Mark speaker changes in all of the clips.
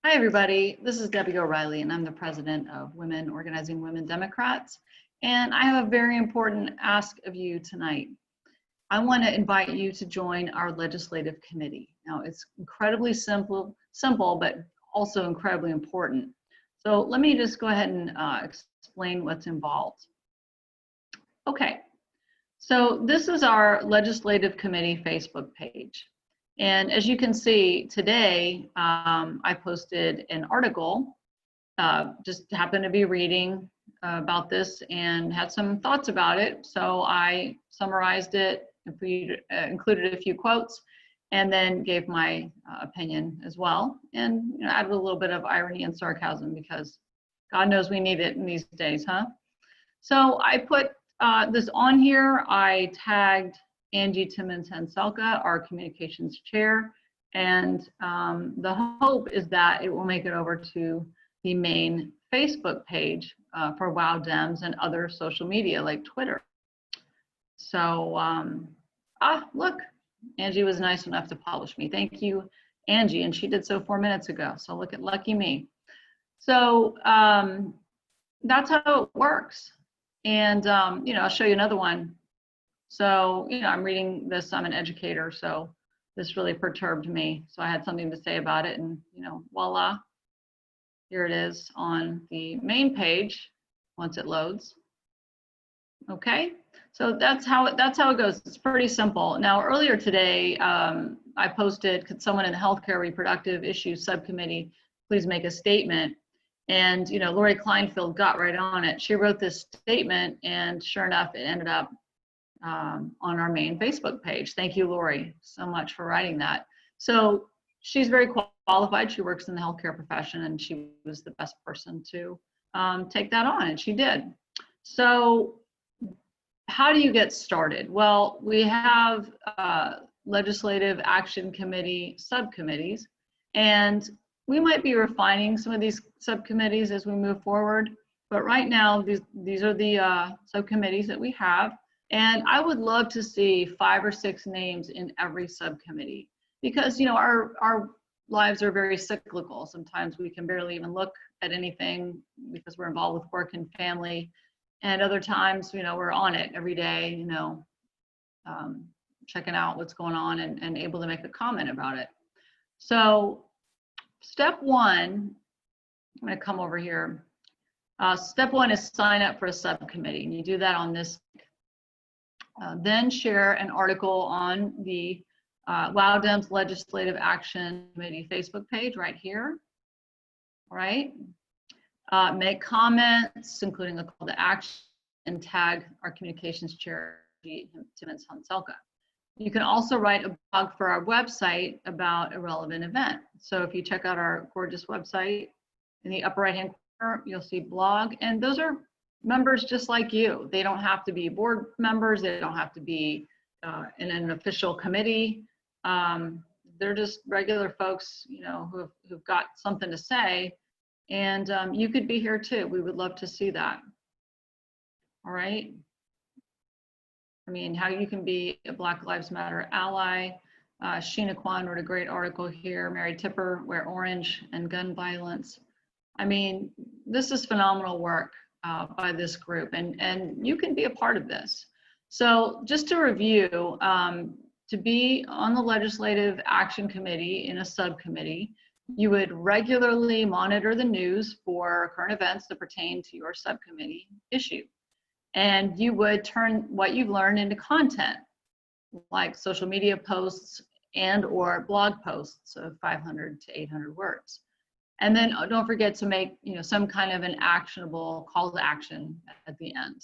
Speaker 1: Hi, everybody. This is Debbie O'Reilly, and I'm the president of Women Organizing Women Democrats. And I have a very important ask of you tonight. I want to invite you to join our legislative committee. Now, it's incredibly simple, but also incredibly important. So let me just go ahead and explain what's involved. Okay, so this is our legislative committee Facebook page. And as you can see today, I posted an article, just happened to be reading about this and had some thoughts about it. So I summarized it, included a few quotes, and then gave my opinion as well, and added a little bit of irony and sarcasm because God knows we need it in these days, huh? So I put this on here. I tagged Angie Timmons-Hanselka, our communications chair, and the hope is that it will make it over to the main Facebook page for WOW Dems and other social media like Twitter. So, look, Angie was nice enough to publish me. Thank you, Angie, and she did so 4 minutes ago. So look at lucky me. So that's how it works. And I'll show you another one. So, I'm reading this, I'm an educator, so this really perturbed me. So I had something to say about it, and, voila, here it is on the main page once it loads. Okay, so that's how it goes. It's pretty simple. Now, earlier today, I posted, could someone in the Healthcare Reproductive Issues Subcommittee please make a statement? And, Lori Kleinfeld got right on it. She wrote this statement, and sure enough, it ended up on our main Facebook page. Thank you, Lori, so much for writing that. So she's very qualified. She works in the healthcare profession, and she was the best person to take that on, and she did. So how do you get started? Well, we have Legislative Action Committee subcommittees, and we might be refining some of these subcommittees as we move forward. But right now, these are the subcommittees that we have. And I would love to see 5 or 6 names in every subcommittee because, our lives are very cyclical. Sometimes we can barely even look at anything because we're involved with work and family. And other times, we're on it every day, checking out what's going on and able to make a comment about it. So step 1, I'm going to come over here. Step 1 is sign up for a subcommittee, and you do that on this. Then share an article on the WOW Dems Legislative Action Committee Facebook page right here. All right. Make comments, including a call to action, and tag our communications chair, Timmons-Hanselka. You can also write a blog for our website about a relevant event. So if you check out our gorgeous website, in the upper right-hand corner, you'll see blog, and those are members just like you. They don't have to be board members. They don't have to be in an official committee. They're just regular folks, who've got something to say. And you could be here too. We would love to see that. All right. I mean, how you can be a Black Lives Matter ally. Sheena Kwan wrote a great article here. Mary Tipper, Wear Orange and Gun Violence. I mean, this is phenomenal work by this group, and you can be a part of this. So just to review, to be on the Legislative Action Committee in a subcommittee, you would regularly monitor the news for current events that pertain to your subcommittee issue. And you would turn what you've learned into content, like social media posts and or blog posts of 500 to 800 words. And then don't forget to make some kind of an actionable call to action at the end.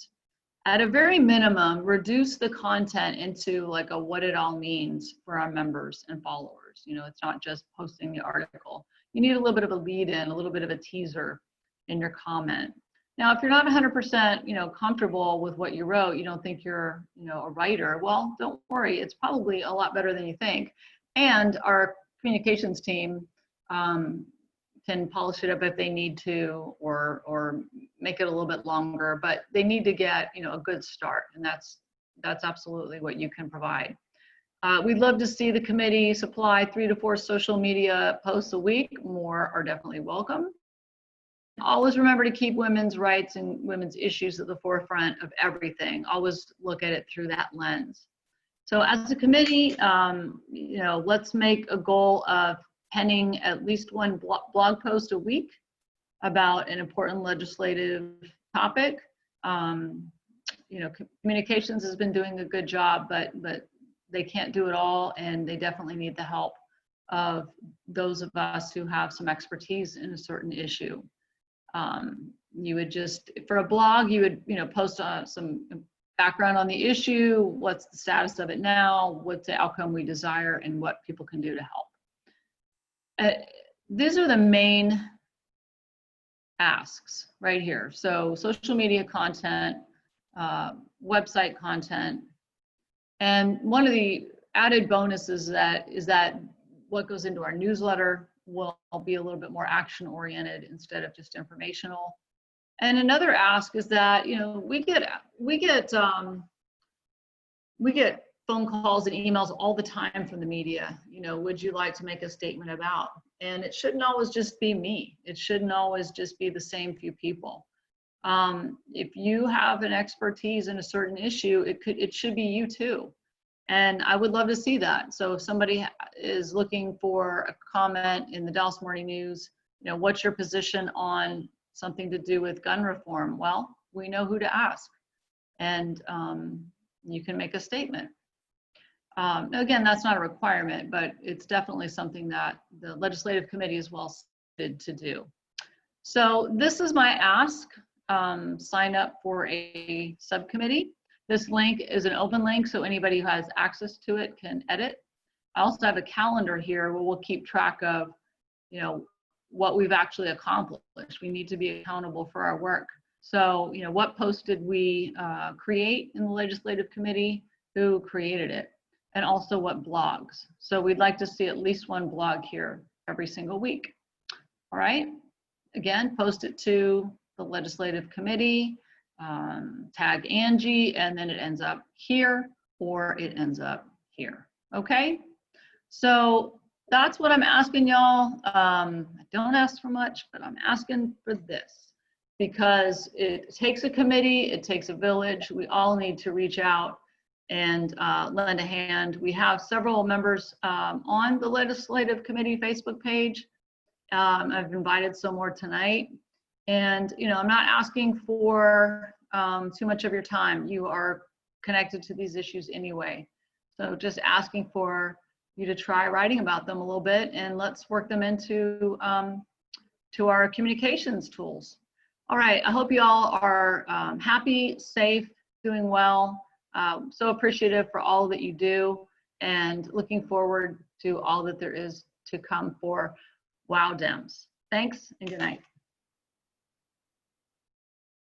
Speaker 1: At a very minimum, reduce the content into like a what it all means for our members and followers. It's not just posting the article. You need a little bit of a lead in, a little bit of a teaser in your comment. Now, if you're not 100% comfortable with what you wrote, you don't think you're a writer, well, don't worry. It's probably a lot better than you think. And our communications team can polish it up if they need to, or make it a little bit longer, but they need to get a good start, and that's absolutely what you can provide. We'd love to see the committee supply 3 to 4 social media posts a week. More are definitely welcome. Always remember to keep women's rights and women's issues at the forefront of everything. Always look at it through that lens. So as a committee, you know, let's make a goal of penning at least one blog post a week about an important legislative topic. You know, communications has been doing a good job, but they can't do it all, and they definitely need the help of those of us who have some expertise in a certain issue. You would just, for a blog, you would, you know, post some background on the issue, what's the status of it now, what's the outcome we desire, and what people can do to help. These are the main asks right here. So social media content, website content, and one of the added bonuses is that what goes into our newsletter will be a little bit more action oriented instead of just informational. And another ask is that, you know, we get phone calls and emails all the time from the media. You know, would you like to make a statement about? And it shouldn't always just be me. It shouldn't always just be the same few people. If you have an expertise in a certain issue, it should be you too. And I would love to see that. So if somebody is looking for a comment in the Dallas Morning News, you know, what's your position on something to do with gun reform? Well, we know who to ask, and you can make a statement. Again, that's not a requirement, but it's definitely something that the legislative committee is well suited to do. So this is my ask. Sign up for a subcommittee. This link is an open link, so anybody who has access to it can edit. I also have a calendar here where we'll keep track of, you know, what we've actually accomplished. We need to be accountable for our work. So, you know, what post did we create in the legislative committee? Who created it? And also what blogs. So we'd like to see at least one blog here every single week. All right. Again, post it to the legislative committee, tag Angie, and then it ends up here or it ends up here. Okay. So that's what I'm asking y'all. I don't ask for much, but I'm asking for this because it takes a committee, it takes a village. We all need to reach out and lend a hand. We have several members on the legislative committee Facebook page. I've invited some more tonight. And, you know, I'm not asking for too much of your time. You are connected to these issues anyway. So just asking for you to try writing about them a little bit, and let's work them into to our communications tools. All right, I hope you all are happy, safe, doing well. So appreciative for all that you do, and looking forward to all that there is to come for WOW Dems. Thanks and good night.